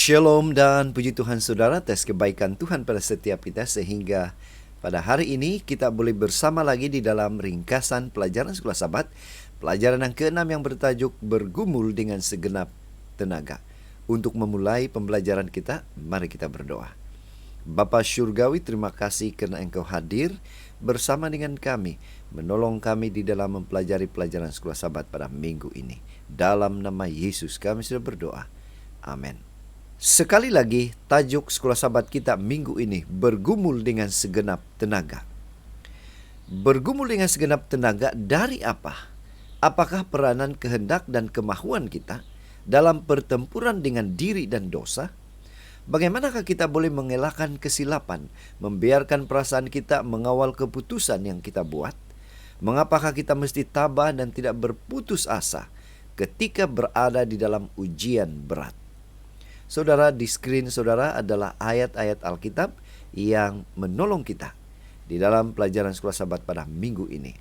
Shalom dan puji Tuhan saudara atas kebaikan Tuhan pada setiap kita sehingga pada hari ini kita boleh bersama lagi di dalam ringkasan pelajaran Sekolah Sabat, pelajaran yang ke-6 yang bertajuk bergumul dengan segenap tenaga. Untuk memulai pembelajaran kita, mari kita berdoa. Bapa Syurgawi, terima kasih karena Engkau hadir bersama dengan kami, menolong kami di dalam mempelajari pelajaran Sekolah Sabat pada minggu ini. Dalam nama Yesus kami sudah berdoa. Amin. Sekali lagi, tajuk Sekolah Sabat kita minggu ini, bergumul dengan segenap tenaga. Bergumul dengan segenap tenaga dari apa? Apakah peranan kehendak dan kemahuan kita dalam pertempuran dengan diri dan dosa? Bagaimanakah kita boleh mengelakkan kesilapan, membiarkan perasaan kita mengawal keputusan yang kita buat? Mengapakah kita mesti tabah dan tidak berputus asa ketika berada di dalam ujian berat? Saudara, di screen saudara adalah ayat-ayat Alkitab yang menolong kita di dalam pelajaran Sekolah Sabat pada minggu ini.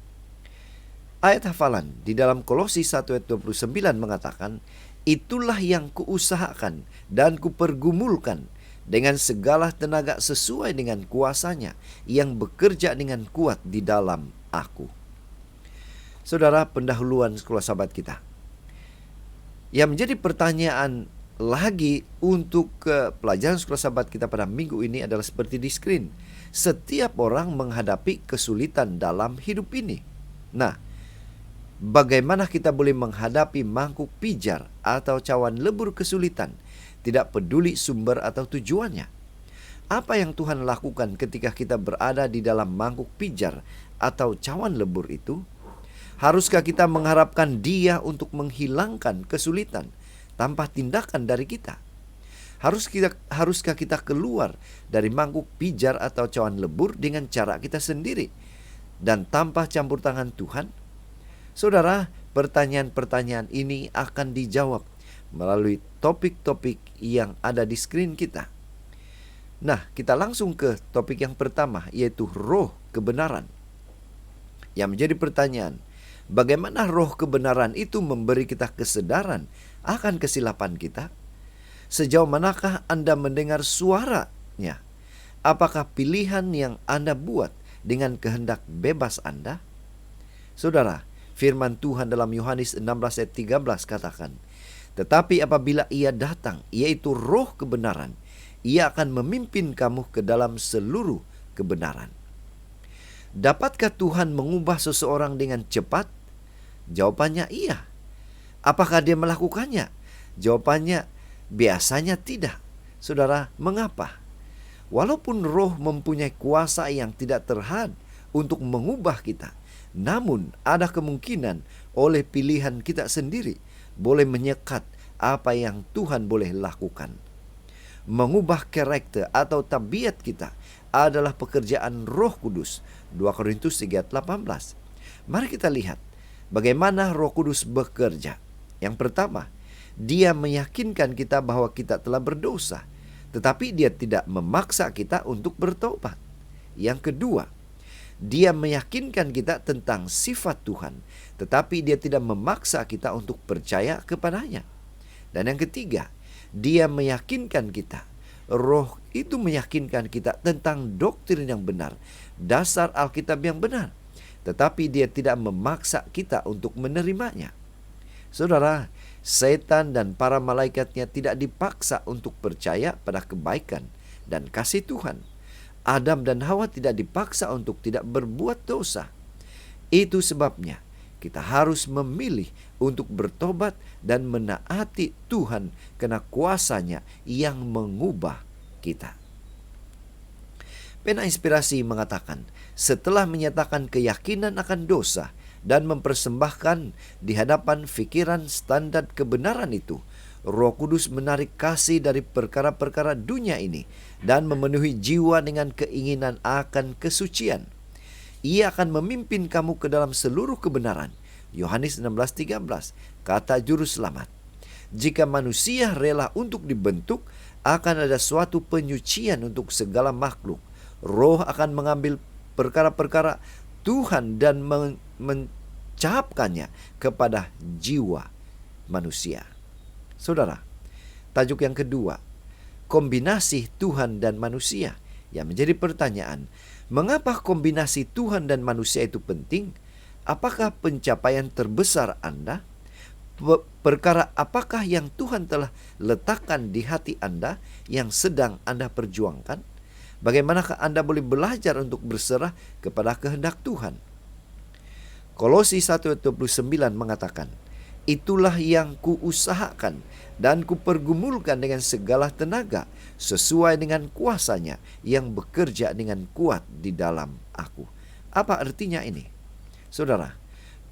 Ayat hafalan di dalam Kolose 1 ayat 29 mengatakan, "Itulah yang kuusahakan dan kupergumulkan dengan segala tenaga sesuai dengan kuasanya yang bekerja dengan kuat di dalam aku." Saudara, pendahuluan Sekolah Sabat kita. Yang menjadi pertanyaan lagi untuk pelajaran Sekolah Sabat kita pada minggu ini adalah seperti di screen. Setiap orang menghadapi kesulitan dalam hidup ini. Nah, bagaimana kita boleh menghadapi mangkuk pijar atau cawan lebur kesulitan, tidak peduli sumber atau tujuannya? Apa yang Tuhan lakukan ketika kita berada di dalam mangkuk pijar atau cawan lebur itu? Haruskah kita mengharapkan Dia untuk menghilangkan kesulitan tanpa tindakan dari kita? Haruskah kita keluar dari mangkuk pijar atau cawan lebur dengan cara kita sendiri dan tanpa campur tangan Tuhan? Saudara, pertanyaan-pertanyaan ini akan dijawab melalui topik-topik yang ada di screen kita. Nah, kita langsung ke topik yang pertama, yaitu roh kebenaran. Yang menjadi pertanyaan, bagaimana roh kebenaran itu memberi kita kesadaran akan kesilapan kita? Sejauh manakah Anda mendengar suaranya? Apakah pilihan yang Anda buat dengan kehendak bebas Anda? Saudara, firman Tuhan dalam Yohanes 16 ayat 13 katakan, "Tetapi apabila Ia datang, yaitu roh kebenaran, Ia akan memimpin kamu ke dalam seluruh kebenaran." Dapatkah Tuhan mengubah seseorang dengan cepat? Jawabannya iya. Apakah Dia melakukannya? Jawabannya biasanya tidak. Saudara, mengapa? Walaupun roh mempunyai kuasa yang tidak terhad untuk mengubah kita, namun ada kemungkinan oleh pilihan kita sendiri boleh menyekat apa yang Tuhan boleh lakukan. Mengubah karakter atau tabiat kita adalah pekerjaan Roh Kudus. 2 Korintus 3:18. Mari kita lihat bagaimana Roh Kudus bekerja. Yang pertama, Dia meyakinkan kita bahwa kita telah berdosa, tetapi Dia tidak memaksa kita untuk bertobat. Yang kedua, Dia meyakinkan kita tentang sifat Tuhan, tetapi Dia tidak memaksa kita untuk percaya kepadanya. Dan yang ketiga, Dia meyakinkan kita, Roh itu meyakinkan kita tentang doktrin yang benar, dasar Alkitab yang benar, tetapi Dia tidak memaksa kita untuk menerimanya. Saudara, setan dan para malaikatnya tidak dipaksa untuk percaya pada kebaikan dan kasih Tuhan. Adam dan Hawa tidak dipaksa untuk tidak berbuat dosa. Itu sebabnya kita harus memilih untuk bertobat dan menaati Tuhan karena kuasanya yang mengubah kita. Pena Inspirasi mengatakan, setelah menyatakan keyakinan akan dosa dan mempersembahkan di hadapan pikiran standar kebenaran itu, Roh Kudus menarik kasih dari perkara-perkara dunia ini dan memenuhi jiwa dengan keinginan akan kesucian. Ia akan memimpin kamu ke dalam seluruh kebenaran. Yohanes 16:13, kata juru selamat. Jika manusia rela untuk dibentuk, akan ada suatu penyucian untuk segala makhluk. Roh akan mengambil perkara-perkara Tuhan dan mencapkannya kepada jiwa manusia. Saudara, tajuk yang kedua, kombinasi Tuhan dan manusia. Yang menjadi pertanyaan, mengapa kombinasi Tuhan dan manusia itu penting? Apakah pencapaian terbesar Anda? Perkara apakah yang Tuhan telah letakkan di hati Anda yang sedang Anda perjuangkan? Bagaimanakah Anda boleh belajar untuk berserah kepada kehendak Tuhan? Kolose 1:29 mengatakan, itulah yang kuusahakan dan kupergumulkan dengan segala tenaga sesuai dengan kuasanya yang bekerja dengan kuat di dalam aku. Apa artinya ini? Saudara,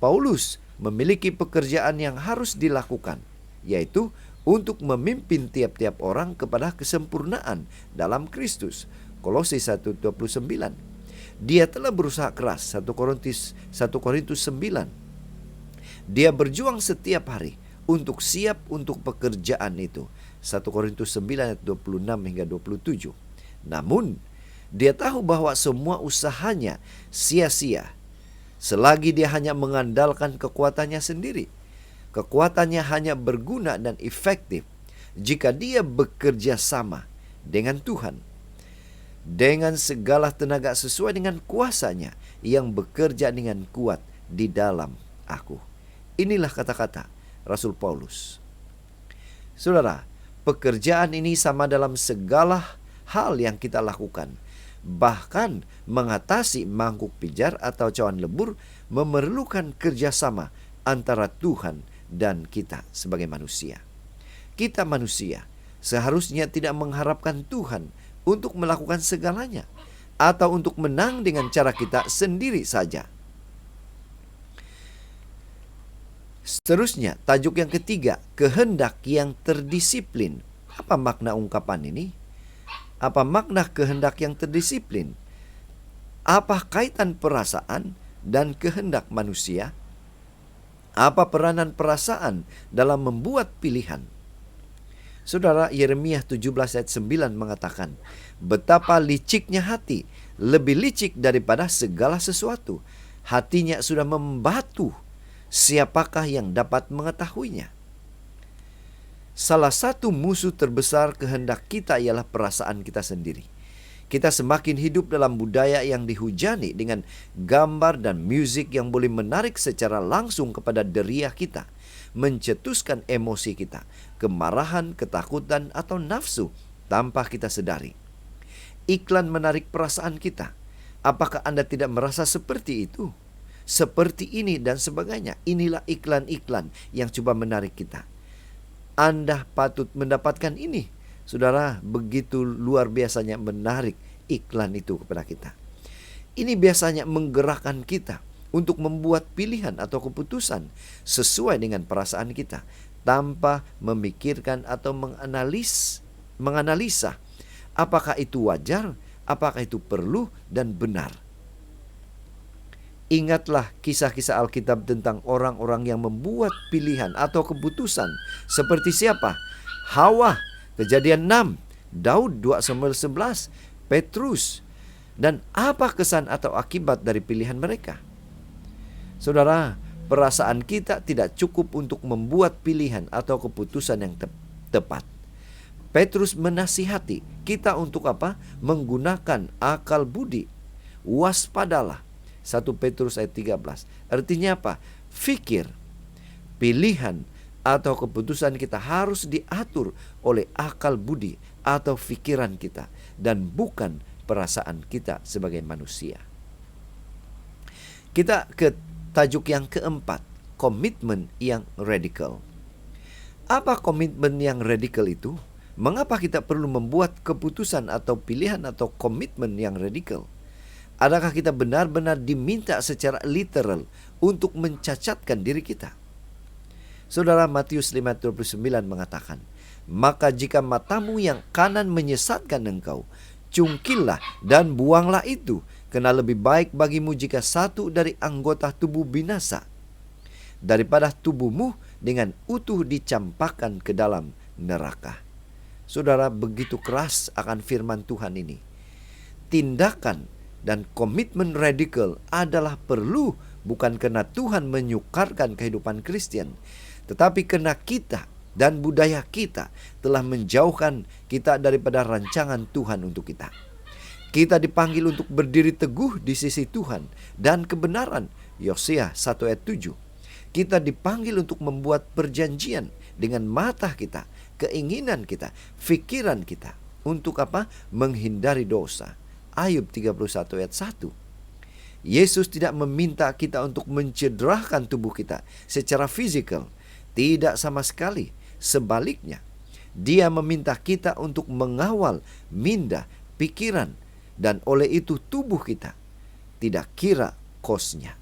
Paulus memiliki pekerjaan yang harus dilakukan, yaitu untuk memimpin tiap-tiap orang kepada kesempurnaan dalam Kristus. Kolose 1:29. Dia telah berusaha keras, 1 Korintus 9. Dia berjuang setiap hari untuk siap untuk pekerjaan itu. 1 Korintus 9 ayat 26 hingga 27. Namun, dia tahu bahwa semua usahanya sia-sia selagi dia hanya mengandalkan kekuatannya sendiri. Kekuatannya hanya berguna dan efektif jika dia bekerja sama dengan Tuhan, dengan segala tenaga sesuai dengan kuasanya yang bekerja dengan kuat di dalam aku. Inilah kata-kata Rasul Paulus. Saudara, pekerjaan ini sama dalam segala hal yang kita lakukan. Bahkan mengatasi mangkuk pijar atau cawan lebur memerlukan kerjasama antara Tuhan dan kita sebagai manusia. Kita manusia seharusnya tidak mengharapkan Tuhan untuk melakukan segalanya atau untuk menang dengan cara kita sendiri saja. Seterusnya, tajuk yang ketiga, kehendak yang terdisiplin. Apa makna ungkapan ini? Apa makna kehendak yang terdisiplin? Apa kaitan perasaan dan kehendak manusia? Apa peranan perasaan dalam membuat pilihan? Saudara, Yeremia 17 ayat 9 mengatakan, betapa liciknya hati, lebih licik daripada segala sesuatu. Hatinya sudah membatu, siapakah yang dapat mengetahuinya? Salah satu musuh terbesar kehendak kita ialah perasaan kita sendiri. Kita semakin hidup dalam budaya yang dihujani dengan gambar dan musik yang boleh menarik secara langsung kepada deriah kita, mencetuskan emosi kita, kemarahan, ketakutan, atau nafsu tanpa kita sadari. Iklan menarik perasaan kita. Apakah Anda tidak merasa seperti itu? Seperti ini dan sebagainya. Inilah iklan-iklan yang coba menarik kita. Anda patut mendapatkan ini. Saudara, begitu luar biasanya menarik iklan itu kepada kita. Ini biasanya menggerakkan kita untuk membuat pilihan atau keputusan sesuai dengan perasaan kita, tanpa memikirkan atau menganalisa apakah itu wajar, apakah itu perlu dan benar. Ingatlah kisah-kisah Alkitab tentang orang-orang yang membuat pilihan atau keputusan seperti siapa? Hawa, Kejadian 6, Daud, 2 Samuel 11, Petrus. Dan apa kesan atau akibat dari pilihan mereka? Saudara, perasaan kita tidak cukup untuk membuat pilihan atau keputusan yang tepat. Petrus menasihati kita untuk apa? Menggunakan akal budi. Waspadalah. 1 Petrus ayat 13. Artinya apa? Fikir, pilihan, atau keputusan kita harus diatur oleh akal budi atau pikiran kita, dan bukan perasaan kita sebagai manusia. Kita ke tajuk yang keempat, komitmen yang radikal. Apa komitmen yang radikal itu? Mengapa kita perlu membuat keputusan atau pilihan atau komitmen yang radikal? Adakah kita benar-benar diminta secara literal untuk mencacatkan diri kita? Saudara, Matius 5:29 mengatakan, maka jika matamu yang kanan menyesatkan engkau, cungkillah dan buanglah itu, karena lebih baik bagimu jika satu dari anggota tubuh binasa, daripada tubuhmu dengan utuh dicampakkan ke dalam neraka. Saudara, begitu keras akan firman Tuhan ini. Tindakan dan komitmen radikal adalah perlu, bukan karena Tuhan menyukarkan kehidupan Kristen, tetapi karena kita dan budaya kita telah menjauhkan kita daripada rancangan Tuhan untuk kita. Kita dipanggil untuk berdiri teguh di sisi Tuhan dan kebenaran. Yosea 1 ayat 7. Kita dipanggil untuk membuat perjanjian dengan mata kita, keinginan kita, pikiran kita. Untuk apa? Menghindari dosa. Ayub 31 ayat 1. Yesus tidak meminta kita untuk mencederahkan tubuh kita secara fisikal. Tidak sama sekali. Sebaliknya, Dia meminta kita untuk mengawal minda, pikiran, dan oleh itu tubuh kita tidak kira kosnya.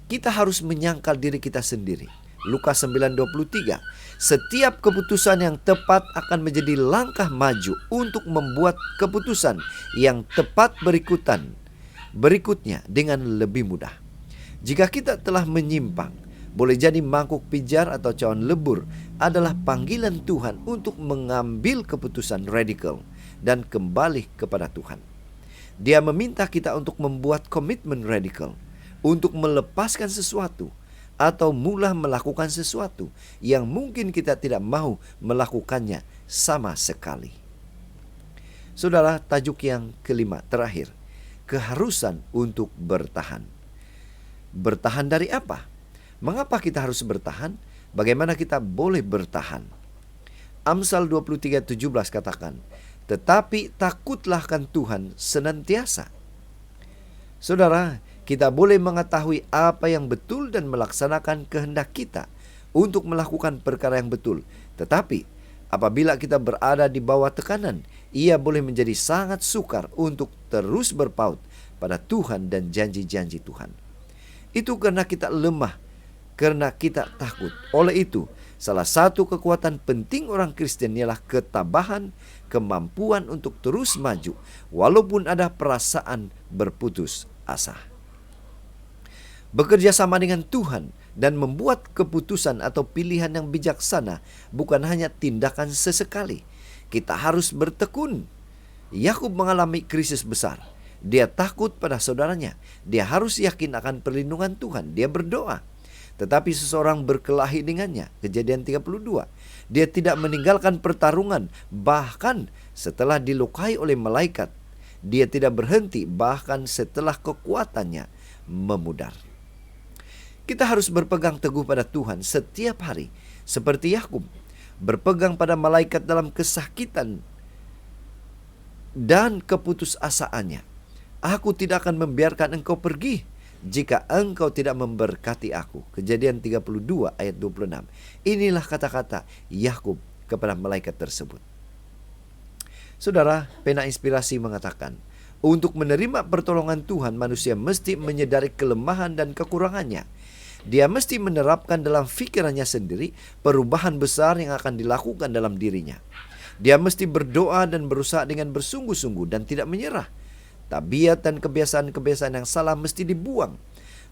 Kita harus menyangkal diri kita sendiri. Lukas 9:23. Setiap keputusan yang tepat akan menjadi langkah maju untuk membuat keputusan yang tepat berikutnya dengan lebih mudah. Jika kita telah menyimpang, boleh jadi mangkuk pijar atau cawan lebur adalah panggilan Tuhan untuk mengambil keputusan radikal dan kembali kepada Tuhan. Dia meminta kita untuk membuat komitmen radikal, untuk melepaskan sesuatu atau mula melakukan sesuatu yang mungkin kita tidak mau melakukannya sama sekali. Saudara, tajuk yang kelima terakhir, keharusan untuk bertahan. Bertahan dari apa? Mengapa kita harus bertahan? Bagaimana kita boleh bertahan? Amsal 23:17 katakan, tetapi takutlah akan Tuhan senantiasa. Saudara, kita boleh mengetahui apa yang betul dan melaksanakan kehendak kita untuk melakukan perkara yang betul. Tetapi apabila kita berada di bawah tekanan, ia boleh menjadi sangat sukar untuk terus berpaut pada Tuhan dan janji-janji Tuhan. Itu karena kita lemah, karena kita takut. Oleh itu, salah satu kekuatan penting orang Kristen ialah ketabahan, kemampuan untuk terus maju, walaupun ada perasaan berputus asa. Bekerja sama dengan Tuhan dan membuat keputusan atau pilihan yang bijaksana bukan hanya tindakan sesekali. Kita harus bertekun. Yakub mengalami krisis besar. Dia takut pada saudaranya. Dia harus yakin akan perlindungan Tuhan. Dia berdoa. Tetapi seseorang berkelahi dengannya. Kejadian 32. Dia tidak meninggalkan pertarungan. Bahkan setelah dilukai oleh malaikat. Dia tidak berhenti bahkan setelah kekuatannya memudar. Kita harus berpegang teguh pada Tuhan setiap hari. Seperti Yakub. Berpegang pada malaikat dalam kesakitan dan keputusasaannya. Aku tidak akan membiarkan engkau pergi jika engkau tidak memberkati aku. Kejadian 32 ayat 26. Inilah kata-kata Yakub kepada malaikat tersebut. Saudara, pena inspirasi mengatakan, untuk menerima pertolongan Tuhan, manusia mesti menyadari kelemahan dan kekurangannya. Dia mesti menerapkan dalam fikirannya sendiri perubahan besar yang akan dilakukan dalam dirinya. Dia mesti berdoa dan berusaha dengan bersungguh-sungguh dan tidak menyerah. Tabiat dan kebiasaan-kebiasaan yang salah mesti dibuang.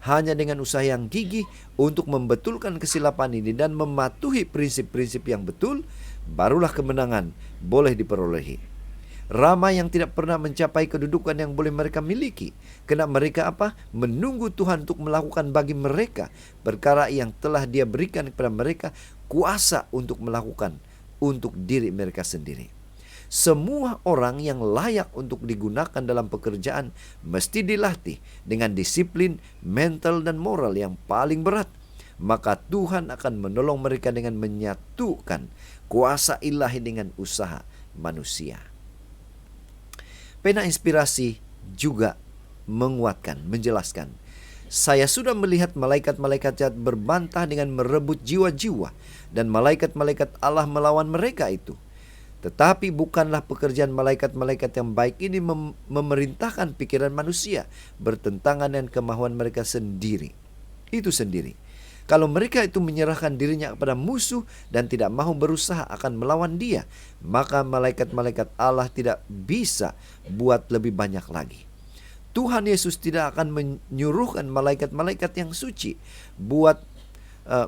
Hanya dengan usaha yang gigih untuk membetulkan kesilapan ini dan mematuhi prinsip-prinsip yang betul, barulah kemenangan boleh diperolehi. Ramai yang tidak pernah mencapai kedudukan yang boleh mereka miliki. Karena mereka apa? Menunggu Tuhan untuk melakukan bagi mereka perkara yang telah Dia berikan kepada mereka kuasa untuk melakukan untuk diri mereka sendiri. Semua orang yang layak untuk digunakan dalam pekerjaan mesti dilatih dengan disiplin mental dan moral yang paling berat. Maka Tuhan akan menolong mereka dengan menyatukan kuasa ilahi dengan usaha manusia. Pena inspirasi juga menguatkan, menjelaskan. Saya sudah melihat malaikat-malaikat jahat berbantah dengan merebut jiwa-jiwa dan malaikat-malaikat Allah melawan mereka itu. Tetapi bukanlah pekerjaan malaikat-malaikat yang baik ini memerintahkan pikiran manusia bertentangan dengan kemauan mereka sendiri. Itu sendiri. Kalau mereka itu menyerahkan dirinya kepada musuh dan tidak mau berusaha akan melawan dia, maka malaikat-malaikat Allah tidak bisa buat lebih banyak lagi. Tuhan Yesus tidak akan menyuruhkan malaikat-malaikat yang suci buat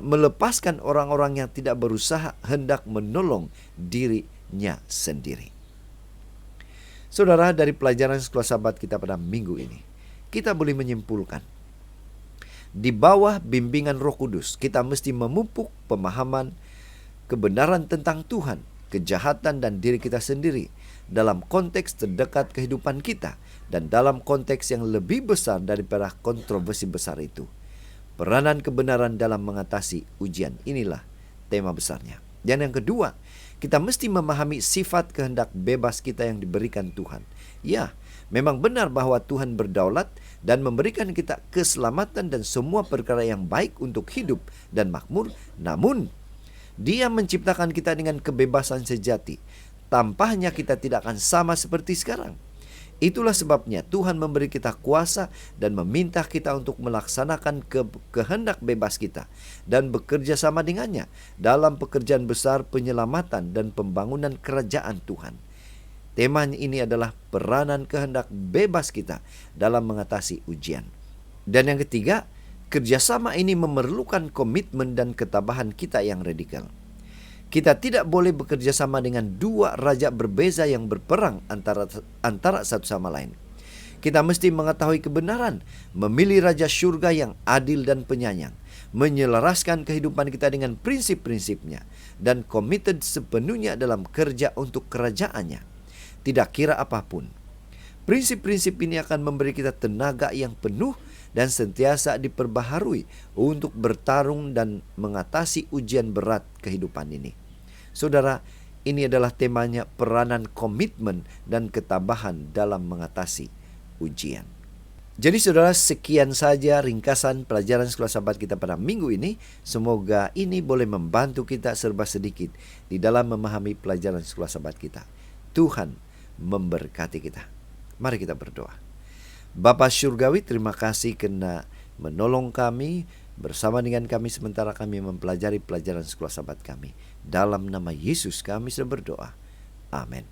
melepaskan orang-orang yang tidak berusaha hendak menolong dirinya sendiri. Saudara, dari pelajaran sekolah Sabat kita pada minggu ini, kita boleh menyimpulkan Di bawah bimbingan Roh Kudus, kita mesti memupuk pemahaman kebenaran tentang Tuhan, kejahatan dan diri kita sendiri dalam konteks terdekat kehidupan kita dan dalam konteks yang lebih besar daripada kontroversi besar itu. Peranan kebenaran dalam mengatasi ujian, inilah tema besarnya. Dan yang kedua, kita mesti memahami sifat kehendak bebas kita yang diberikan Tuhan. Ya, memang benar bahwa Tuhan berdaulat dan memberikan kita keselamatan dan semua perkara yang baik untuk hidup dan makmur. Namun, Dia menciptakan kita dengan kebebasan sejati. Tampaknya kita tidak akan sama seperti sekarang. Itulah sebabnya Tuhan memberi kita kuasa dan meminta kita untuk melaksanakan kehendak bebas kita dan bekerja sama dengannya dalam pekerjaan besar penyelamatan dan pembangunan kerajaan Tuhan. Temanya ini adalah peranan kehendak bebas kita dalam mengatasi ujian. Dan yang ketiga, kerjasama ini memerlukan komitmen dan ketabahan kita yang radikal. Kita tidak boleh bekerja sama dengan dua raja berbeza yang berperang antara satu sama lain. Kita mesti mengetahui kebenaran, memilih Raja Syurga yang adil dan penyayang, menyelaraskan kehidupan kita dengan prinsip-prinsipnya, dan komited sepenuhnya dalam kerja untuk kerajaannya. Tidak kira apapun. Prinsip-prinsip ini akan memberi kita tenaga yang penuh dan sentiasa diperbaharui untuk bertarung dan mengatasi ujian berat kehidupan ini. Saudara, ini adalah temanya peranan komitmen dan ketabahan dalam mengatasi ujian. Jadi saudara, sekian saja ringkasan pelajaran Sekolah Sabat kita pada minggu ini. Semoga ini boleh membantu kita serba sedikit di dalam memahami pelajaran Sekolah Sabat kita. Tuhan memberkati kita. Mari kita berdoa. Bapa Syurgawi, terima kasih karena menolong kami bersama dengan kami sementara kami mempelajari pelajaran Sekolah Sabat kami. Dalam nama Yesus kami sudah berdoa. Amin.